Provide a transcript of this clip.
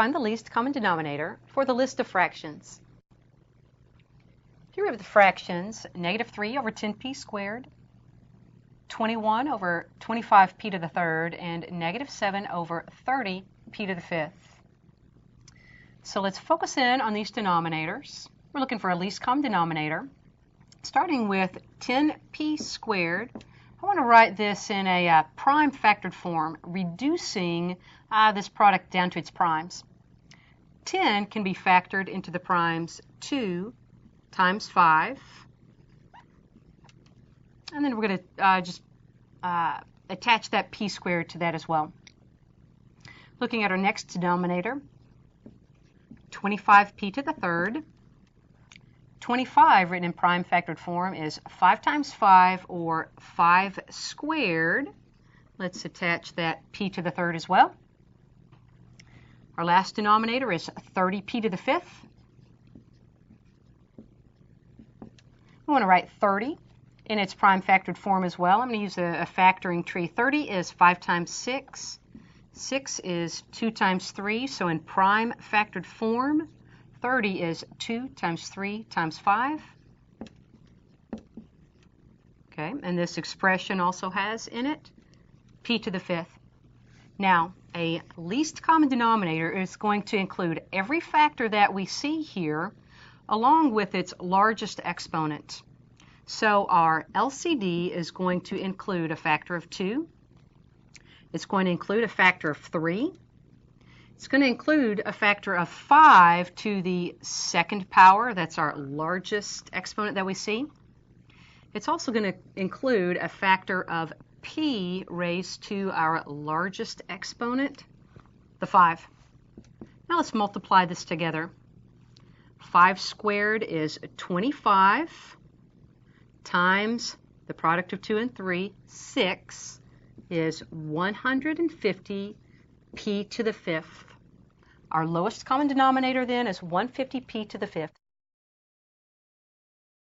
find the least common denominator for the list of fractions. Here we have the fractions, negative 3 over 10p squared, 21 over 25p to the third, and negative 7 over 30p to the fifth. So let's focus in on these denominators. We're looking for a least common denominator. Starting with 10p squared, I want to write this in a prime factored form, reducing this product down to its primes. 10 can be factored into the primes 2 times 5. And then we're going to just attach that p squared to that as well. Looking at our next denominator, 25p to the third. 25 written in prime factored form is 5 times 5, or 5 squared. Let's attach that p to the third as well. Our last denominator is 30p to the fifth. We want to write 30 in its prime factored form as well. I'm going to use a factoring tree. 30 is 5 times 6. 6 is 2 times 3. So in prime factored form, 30 is 2 times 3 times 5. Okay, and this expression also has in it p to the fifth. Now, a least common denominator is going to include every factor that we see here, along with its largest exponent. So our LCD is going to include a factor of 2. It's going to include a factor of 3. It's going to include a factor of 5 to the second power. That's our largest exponent that we see. It's also going to include a factor of p raised to our largest exponent, the 5. Now let's multiply this together. 5 squared is 25 times the product of 2 and 3, 6, is 150 p to the fifth. Our lowest common denominator then is 150p to the fifth.